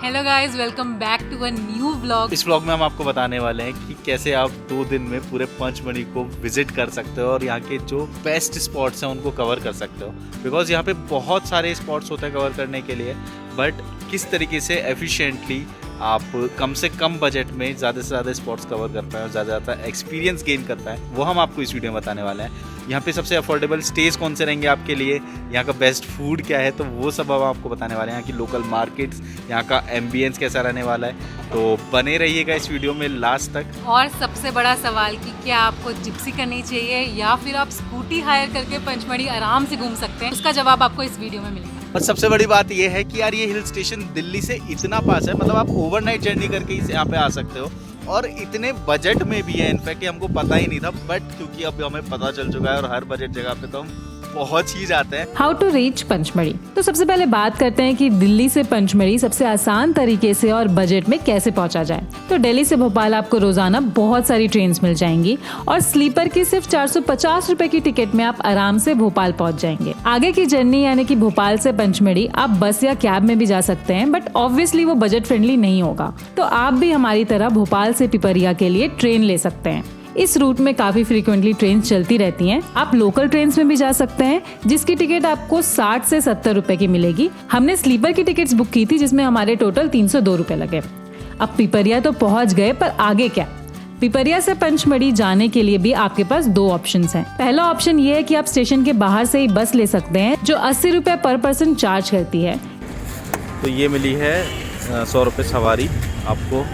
Hello guys, welcome back to a new vlog. इस vlog में हम आपको बताने वाले हैं कि कैसे आप 2 दिन में पूरे पंचमढ़ी को विजिट कर सकते हो और यहाँ के जो बेस्ट स्पॉट्स हैं उनको कवर कर सकते हो। बिकॉज यहाँ पे बहुत सारे स्पॉट्स होते हैं कवर करने के लिए, बट किस तरीके से एफिशिएंटली आप कम से कम बजट में ज़्यादा से ज़्यादा स्पॉट्स कवर कर पाएँ और ज़्यादा एक्सपीरियंस गेन कर पाएँ, वो हम आपको इस वीडियो में बताने वाले हैं। यहाँ पे सबसे अफोर्डेबल स्टेज कौन से रहेंगे आपके लिए, यहाँ का बेस्ट फूड क्या है, तो वो सब हम आपको बताने वाले हैं। यहाँ की लोकल मार्केट्स, यहाँ का एम्बियंस कैसा रहने वाला है, तो बने रहिएगा इस वीडियो में लास्ट तक। और सबसे बड़ा सवाल कि क्या आपको जिप्सी करनी चाहिए या फिर आप स्कूटी हायर करके पंचमढ़ी आराम से घूम सकते हैं, उसका जवाब आपको इस वीडियो में मिलेगा। और सबसे बड़ी बात ये है कि यार ये हिल स्टेशन दिल्ली से इतना पास है, मतलब आप ओवरनाइट जर्नी करके यहाँ पे आ सकते हो और इतने बजट में भी है। इनफैक्ट ये हमको पता ही नहीं था, बट क्योंकि अब हमें पता चल चुका है और हर बजट जगह पे तो हम पहुंच ही जाते हैं। How to reach Pachmarhi. तो सबसे पहले बात करते हैं कि दिल्ली से पंचमढ़ी सबसे आसान तरीके से और बजट में कैसे पहुंचा जाए। तो दिल्ली से भोपाल आपको रोजाना बहुत सारी ट्रेन्स मिल जाएंगी और स्लीपर की सिर्फ 450 रुपए की टिकट में आप आराम से भोपाल पहुंच जाएंगे। आगे की जर्नी यानी कि भोपाल से पंचमढ़ी आप बस या कैब में भी जा सकते हैं, बट ऑब्वियसली वो बजट फ्रेंडली नहीं होगा। तो आप भी हमारी तरह भोपाल से पिपरिया के लिए ट्रेन ले सकते हैं। इस रूट में काफी फ्रीक्वेंटली ट्रेन चलती रहती हैं। आप लोकल ट्रेन में भी जा सकते हैं, जिसकी टिकट आपको 60 से 70 रुपए की मिलेगी। हमने स्लीपर की टिकट्स बुक की थी, जिसमें हमारे टोटल 302 रुपए लगे। अब पिपरिया तो पहुंच गए, पर आगे क्या? पिपरिया से पंचमढ़ी जाने के लिए भी आपके पास 2 ऑप्शंस हैं। पहला ऑप्शन ये है कि आप स्टेशन के बाहर से ही बस ले सकते हैं, जो 80 रुपए पर पर्सन चार्ज करती है। तो ये मिली है 100 रुपये सवारी, आपको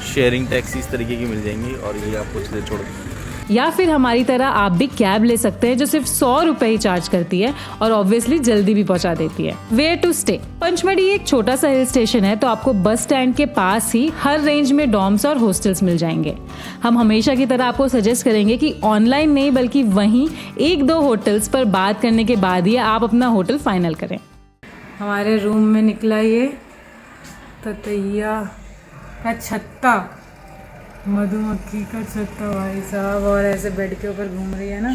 शेयरिंग टैक्सी इस तरीके की मिल जाएंगी और ये आपको चले छोड़ देंगे। या फिर हमारी तरह आप भी कैब ले सकते हैं, जो सिर्फ 100 रुपए ही चार्ज करती है और ऑब्वियसली जल्दी भी पहुंचा देती है। Where to stay. पंचमढ़ी एक छोटा सा हिल स्टेशन है, तो आपको बस स्टैंड के पास ही हर रेंज में डॉर्म्स और हॉस्टल्स मिल जाएंगे। हम हमेशा की तरह आपको सजेस्ट करेंगे कि ऑनलाइन नहीं, बल्कि वहीं 1-2 होटल्स पर बात करने के बाद ही आप अपना होटल फाइनल करें। हमारे रूम में निकला ये ततैया का छत्ता, मधुमक्खी का छत्ता भाई साहब, और ऐसे बेड के ऊपर घूम रही है ना।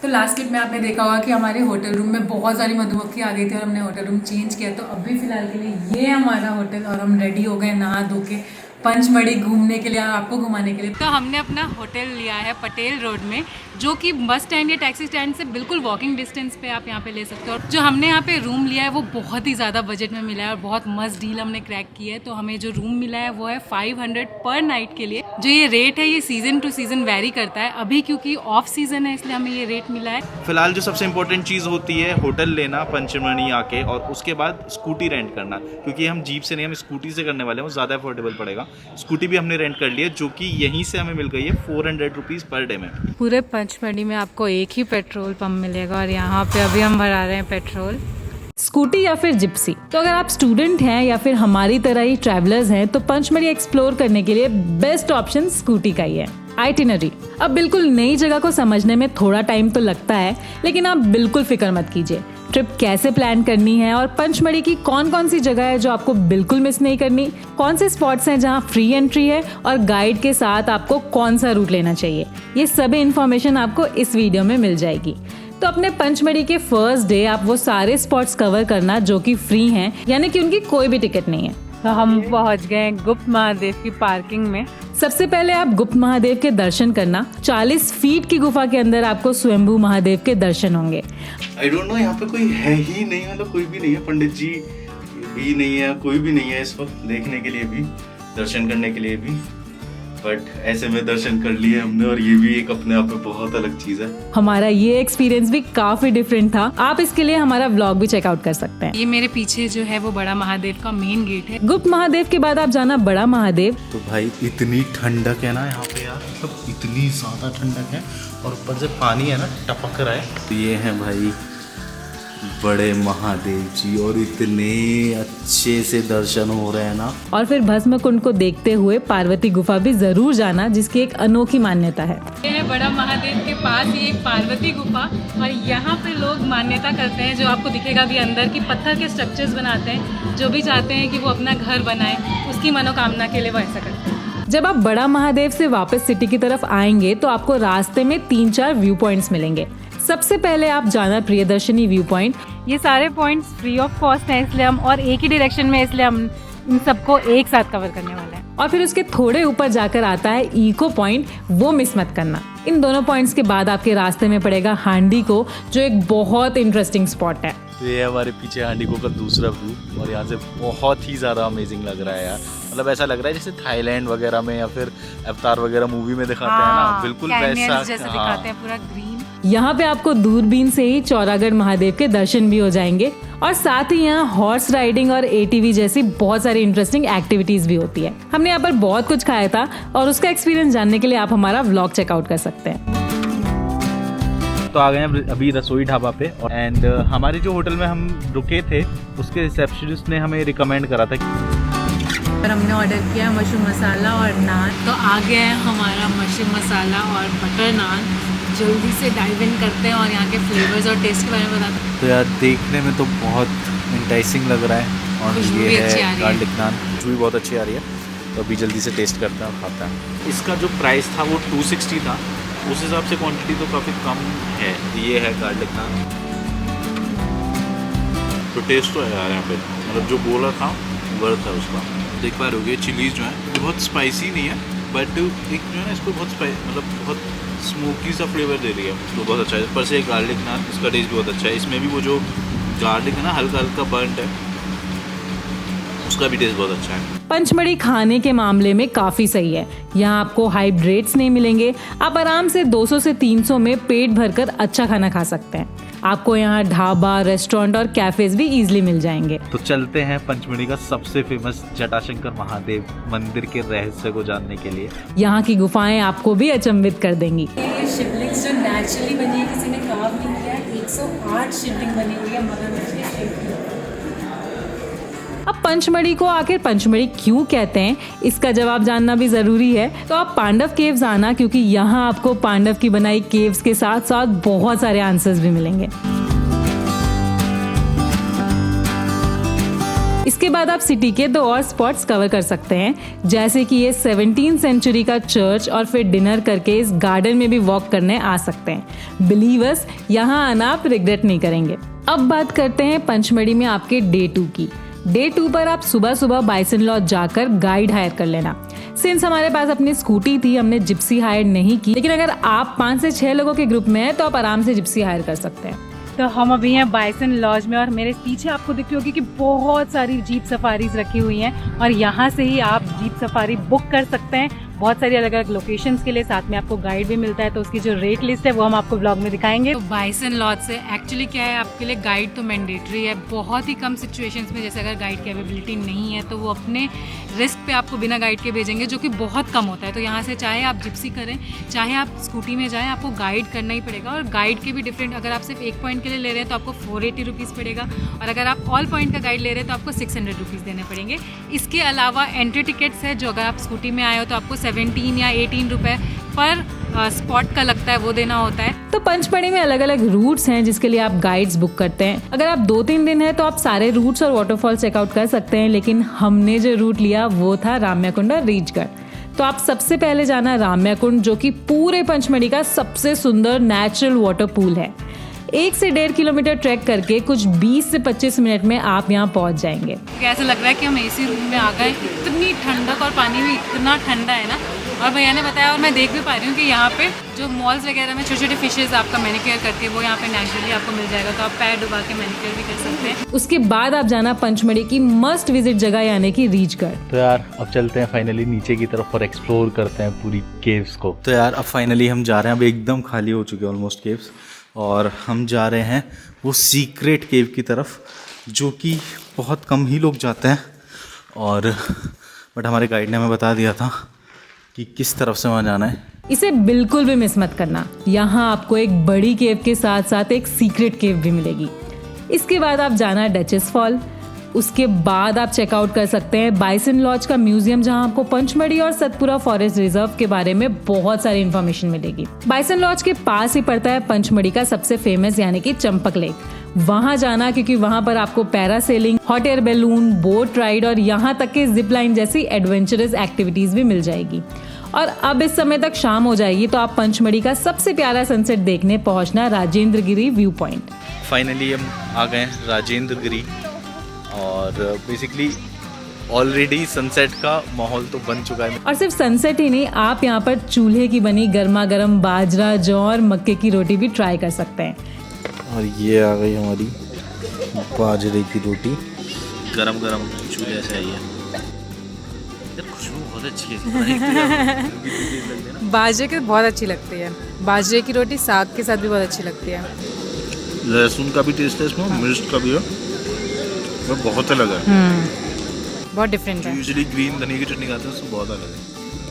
तो लास्ट क्लिप में आपने देखा होगा कि हमारे होटल रूम में बहुत सारी मधुमक्खी आ गई थी और हमने होटल रूम चेंज किया। तो अभी फिलहाल के लिए ये हमारा होटल और हम रेडी हो गए नहा धो के पंचमढ़ी घूमने के लिए और आपको घुमाने के लिए। तो हमने अपना होटल लिया है पटेल रोड में, जो कि बस स्टैंड या टैक्सी स्टैंड से बिल्कुल वॉकिंग डिस्टेंस पे आप यहाँ पे ले सकते हो। और जो हमने यहाँ पे रूम लिया है वो बहुत ही ज़्यादा बजट में मिला है और बहुत मस्त डील हमने क्रैक की है। तो हमें जो रूम मिला है वो है 500 पर नाइट के लिए। जो ये रेट है ये सीजन टू सीजन वेरी करता है। अभी क्योंकि ऑफ सीजन है इसलिए हमें ये रेट मिला है। फिलहाल जो सबसे इम्पोर्टेंट चीज़ होती है होटल लेना पंचमढ़ी आके, और उसके बाद स्कूटी रेंट करना, क्योंकि हम जीप से नहीं, हम स्कूटी से करने वाले हैं, वो ज़्यादा अफोर्डेबल पड़ेगा। स्कूटी भी हमने रेंट कर लिया, जो कि यहीं से हमें मिल गई है 400 रुपीज़ पर डे में। पूरे पंचमढ़ी में आपको एक ही पेट्रोल पंप मिलेगा और यहाँ पे अभी हम भरा रहे हैं पेट्रोल। स्कूटी या फिर जिप्सी। तो अगर आप स्टूडेंट हैं या फिर हमारी तरह ही ट्रैवलर्स हैं, तो पंचमढ़ी एक्सप्लोर करने के लिए बेस्ट ऑप्शन स्कूटी का ही है। आइटिनरी। अब बिल्कुल नई जगह को समझने में थोड़ा टाइम तो लगता है, लेकिन आप बिल्कुल फिक्र मत कीजिए। ट्रिप कैसे प्लान करनी है और पंचमढ़ी की कौन कौन सी जगह है जो आपको बिल्कुल मिस नहीं करनी, कौन से स्पॉट्स हैं जहां फ्री एंट्री है और गाइड के साथ आपको कौन सा रूट लेना चाहिए, ये सभी इन्फॉर्मेशन आपको इस वीडियो में मिल जाएगी। तो अपने पंचमढ़ी के फर्स्ट डे आप वो सारे स्पॉट्स कवर करना जो कि फ्री हैं, यानी कि उनकी कोई भी टिकट नहीं है। तो हम पहुंच गए गुप्त महादेव की पार्किंग में। सबसे पहले आप गुप्त महादेव के दर्शन करना। 40 फीट की गुफा के अंदर आपको स्वयंभू महादेव के दर्शन होंगे। आई डोंट नो, यहाँ पे कोई है ही नहीं, मतलब कोई भी नहीं है, पंडित जी भी नहीं है, कोई भी नहीं है इस वक्त देखने के लिए भी, दर्शन करने के लिए भी, बट ऐसे में दर्शन कर लिए हमने और ये भी एक अपने आप में बहुत अलग चीज है। हमारा ये एक्सपीरियंस भी काफी डिफरेंट था। आप इसके लिए हमारा व्लॉग भी चेकआउट कर सकते हैं। ये मेरे पीछे जो है वो बड़ा महादेव का मेन गेट है। गुप्त महादेव के बाद आप जाना बड़ा महादेव। तो भाई इतनी ठंडक है ना यहाँ पे यार, मतलब इतनी ज्यादा ठंडक है और ऊपर से पानी है ना टपक रहा है। तो ये है भाई बड़े महादेव जी और इतने अच्छे से दर्शन हो रहे हैं ना। और फिर भस्म कुंड को देखते हुए पार्वती गुफा भी जरूर जाना, जिसकी एक अनोखी मान्यता है। ये है बड़ा महादेव के पास ही एक पार्वती गुफा और यहाँ पे लोग मान्यता करते हैं, जो आपको दिखेगा भी अंदर, की पत्थर के स्ट्रक्चर्स बनाते हैं। जो भी चाहते हैं कि वो अपना घर बनाए, उसकी मनोकामना के लिए वो ऐसा करते हैं। जब आप बड़ा महादेव से वापस सिटी की तरफ आएंगे तो आपको रास्ते में 3-4 व्यू पॉइंट्स मिलेंगे। सबसे पहले आप जाना प्रियदर्शनी व्यू पॉइंट। ये सारे पॉइंट्स फ्री ऑफ कॉस्ट हैं, इसलिए हम, और एक ही डायरेक्शन में, इसलिए हम इन सबको एक साथ कवर करने वाला है। और फिर उसके थोड़े ऊपर जाकर आता है इको पॉइंट, वो मिस मत करना। इन दोनों पॉइंट्स के बाद आपके रास्ते में पड़ेगा हांडीको, जो एक बहुत इंटरेस्टिंग स्पॉट है। तो ये हमारे पीछे हांडीको का दूसरा व्यू और यहाँ से बहुत ही ज़्यादा अमेजिंग लग रहा है यार। मतलब ऐसा लग रहा है जैसे थाईलैंड वगैरह में या फिर अवतार वगैरह मूवी में दिखाते हैं ना, बिल्कुल वैसा जैसे दिखाते हैं, पूरा ग्रीन। यहाँ पे आपको दूरबीन से ही चौरागढ़ महादेव के दर्शन भी हो जाएंगे और साथ ही यहाँ हॉर्स राइडिंग और ATV जैसी बहुत सारी इंटरेस्टिंग एक्टिविटीज भी होती है। हमने यहाँ पर बहुत कुछ खाया था और उसका एक्सपीरियंस जानने के लिए आप हमारा व्लॉग चेकआउट कर सकते हैं। तो आ गए हैं अभी रसोई ढाबा पे एंड हमारे जो होटल में हम रुके थे उसके रिसेप्शनिस्ट ने हमें रिकमेंड करा था और हमने ऑर्डर किया मशरूम मसाला और नान। तो आ गया है हमारा मशरूम मसाला और बटर नान। जल्दी से डाइव इन करते हैं और यहाँ के फ्लेवर्स और टेस्ट के बारे में बताते हैं। तो यार देखने में तो बहुत इंटाइसिंग लग रहा है और खुशबू भी ये अच्छी आ है रही है। गार्लिक नान, खुशबू भी बहुत अच्छी आ रही है। तो अभी जल्दी से टेस्ट करते हैं और खाते हैं। इसका जो प्राइस था वो 260 था, उस हिसाब से क्वांटिटी तो काफ़ी कम है। ये है गार्लिक नान। तो टेस्ट तो है यार यहाँ पे, मतलब जो बोला था वर्थ है उसका। देख पा रहे होगे चिलीज़ जो है ये बहुत स्पाइसी नहीं है, बट एक जो है ना इसको बहुत मतलब बहुत स्मोकी सा फ्लेवर दे रही है, तो बहुत अच्छा है। पर से गार्लिक नान, इसका टेस्ट बहुत अच्छा है। इसमें भी वो जो गार्लिक है ना हल्का हल्का बर्न्ट है, उसका भी टेस्ट बहुत अच्छा है। पंचमढ़ी खाने के मामले में काफी सही है। यहाँ आपको हाइड्रेट्स नहीं मिलेंगे। आप आराम से 200 से 300 में पेट भरकर अच्छा खाना खा सकते हैं। आपको यहाँ ढाबा, रेस्टोरेंट और कैफेज भी इजीली मिल जाएंगे। तो चलते हैं पंचमढ़ी का सबसे फेमस जटाशंकर महादेव मंदिर के रहस्य को जानने के लिए। यहाँ की गुफाएं आपको भी अचंभित कर देंगी। ये शिवलिंग जो नेचुरली बनी है, किसी ने कार्व नहीं किया। 108 शिवलिंग बनी हुई है मगरमच्छ के शेप की। अब पंचमढ़ी को आखिर पंचमढ़ी क्यों कहते हैं, इसका जवाब जानना भी जरूरी है। तो आप पांडव केव्स आना, क्योंकि यहाँ आपको पांडव की बनाई केव्स के साथ साथ बहुत सारे आंसर्स भी मिलेंगे। इसके बाद आप सिटी के 2 और स्पॉट्स कवर कर सकते हैं, जैसे कि ये 17th सेंचुरी का चर्च, और फिर डिनर करके इस गार्डन में भी वॉक करने आ सकते हैं। बिलीवर्स, यहाँ आना आप रिग्रेट नहीं करेंगे। अब बात करते हैं पंचमढ़ी में आपके डे 2 की। डे 2 पर आप सुबह सुबह बाइसन लॉज जाकर गाइड हायर कर लेना। सिंस हमारे पास अपनी स्कूटी थी, हमने जिप्सी हायर नहीं की, लेकिन अगर आप 5 से 6 लोगों के ग्रुप में हैं तो आप आराम से जिप्सी हायर कर सकते हैं। तो हम अभी हैं बाइसन लॉज में और मेरे पीछे आपको दिखती होगी कि बहुत सारी जीप सफारीज रखी हुई हैं और यहाँ से ही आप जीप सफारी बुक कर सकते हैं बहुत सारी अलग अलग लोकेशंस के लिए। साथ में आपको गाइड भी मिलता है, तो उसकी जो रेट लिस्ट है वो हम आपको ब्लॉग में दिखाएंगे। तो बाइसन लॉज से एक्चुअली क्या है, आपके लिए गाइड तो मैंडेटरी है। बहुत ही कम सिचुएशंस में जैसे अगर गाइड की अवेलेबिलिटी नहीं है तो वो अपने रिस्क पे आपको बिना गाइड के भेजेंगे, जो कि बहुत कम होता है। तो यहाँ से चाहे आप जिप्सी करें, चाहे आप स्कूटी में जाएं, आपको गाइड करना ही पड़ेगा। और गाइड के भी डिफरेंट, अगर आप सिर्फ एक पॉइंट के लिए ले रहे हैं तो आपको 480 रुपीज़ पड़ेगा, और अगर आप ऑल पॉइंट का गाइड ले रहे हैं तो आपको 600 रुपीज़ देने पड़ेंगे। इसके अलावा एंट्री टिकट्स है, जो अगर आप स्कूटी में आए हो तो आपको 17 या 18 रुपये पर स्पॉट का लगता है, वो देना होता है। तो पंचमढ़ी में अलग अलग रूट्स हैं जिसके लिए आप गाइड्स बुक करते हैं। अगर आप 2-3 दिन है तो आप सारे रूट्स और वाटरफॉल चेकआउट कर सकते हैं, लेकिन हमने जो रूट लिया वो था राम्याकुंड और रीचगढ़। तो आप सबसे पहले जाना राम्याकुंड, जो कि पूरे पंचमढ़ी का सबसे सुंदर नेचुरल वाटर पूल है। 1 से 1.5 किलोमीटर ट्रैक करके कुछ 20 से 25 मिनट में आप यहाँ पहुँच जाएंगे। ऐसा लग रहा है कि हम एसी रूम में आ गए। इतनी ठंडक और पानी भी इतना ठंडा है ना। और भैया ने बताया, और मैं देख भी पा रही हूँ कि यहाँ पे जो मॉल्स वगैरह में छोटे छोटे फिशेज आपका मैनिक्योर करती है, वो यहाँ पे नेचुरली आपको मिल जाएगा। तो आप पैर डुबा के मैनिक्योर भी कर सकते हैं। उसके बाद आप जाना पंचमढ़ी की मस्ट विजिट जगह यानी कि रीचगढ़। तो यार अब चलते हैं फाइनली नीचे की तरफ और एक्सप्लोर करते हैं पूरी केव्स को। तो यार अब फाइनली हम जा रहे हैं, अब एकदम खाली हो चुके हैं ऑलमोस्ट केव्स, और हम जा रहे हैं वो सीक्रेट केव की तरफ, जो कि बहुत कम ही लोग जाते हैं। और बट हमारे गाइड ने हमें बता दिया था कि किस तरफ से वहाँ जाना है। इसे बिल्कुल भी मिस मत करना। यहाँ आपको एक बड़ी केव के साथ साथ एक सीक्रेट केव भी मिलेगी। इसके बाद आप जाना डचेस फॉल। उसके बाद आप चेकआउट कर सकते हैं बाइसन लॉज का म्यूजियम, जहां आपको पंचमढ़ी और सतपुरा फॉरेस्ट रिजर्व के बारे में बहुत सारी इन्फॉर्मेशन मिलेगी। बाइसन लॉज के पास ही पड़ता है पंचमढ़ी का सबसे फेमस यानी कि चंपक लेक। वहां जाना, क्योंकि वहां पर आपको parasailing, hot air balloon, boat ride और यहाँ तक के जिप लाइन जैसी एडवेंचरस एक्टिविटीज भी मिल जाएगी। और अब इस समय तक शाम हो जाएगी, तो आप पंचमढ़ी का सबसे प्यारा सनसेट देखने पहुंचना Rajendra Giri view point. Finally हम आ गए राजेंद्र गिरी, और बेसिकली ऑलरेडी सनसेट का माहौल तो बन चुका है। और सिर्फ सनसेट ही नहीं, आप यहाँ पर चूल्हे की बनी गर्मा गर्म बाजरा, जौ और मक्के की रोटी भी ट्राई कर सकते हैं। और ये आ गई हमारी बाजरे की रोटी, गरम गरम चूल्हे से आई है। खुशबू बहुत अच्छी है। बाजरे की बहुत अच्छी लगती है, बाजरे की रोटी साग के साथ भी बहुत अच्छी लगती है। लहसुन का भी टेस्ट है इसमें, मिर्च का भी है, वो बहुत अलग है। बहुत डिफरेंट है। यूजुअली ग्रीन धनिया की चटनी खाते हैं, उससे बहुत अलग है,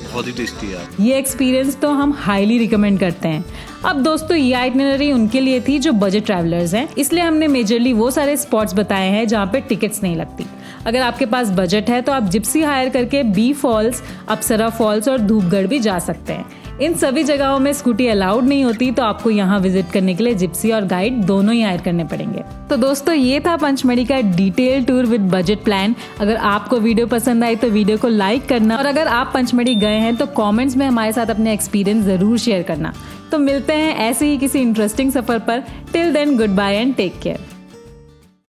बहुत ही टेस्टी है। ये एक्सपीरियंस तो हम हाईली रिकमेंड करते हैं। अब दोस्तों, ये आइटिनरी उनके लिए थी जो बजट ट्रैवलर्स हैं, इसलिए हमने मेजरली वो सारे स्पॉट्स बताए हैं जहाँ पे टिकट्स नहीं लगती। अगर आपके पास बजट है तो आप जिप्सी हायर करके बी फॉल्स, अप्सरा फॉल्स और धूपगढ़ भी जा सकते हैं। इन सभी जगहों में स्कूटी अलाउड नहीं होती, तो आपको यहाँ विजिट करने के लिए जिप्सी और गाइड दोनों ही हायर करने पड़ेंगे। तो दोस्तों, ये था पंचमढ़ी का detail tour with budget plan. अगर आपको वीडियो पसंद आई तो वीडियो को लाइक करना, और अगर आप पंचमढ़ी गए हैं तो कमेंट्स में हमारे साथ अपने एक्सपीरियंस जरूर शेयर करना। तो मिलते हैं ऐसे ही किसी इंटरेस्टिंग सफर पर। Till then, good bye and take care.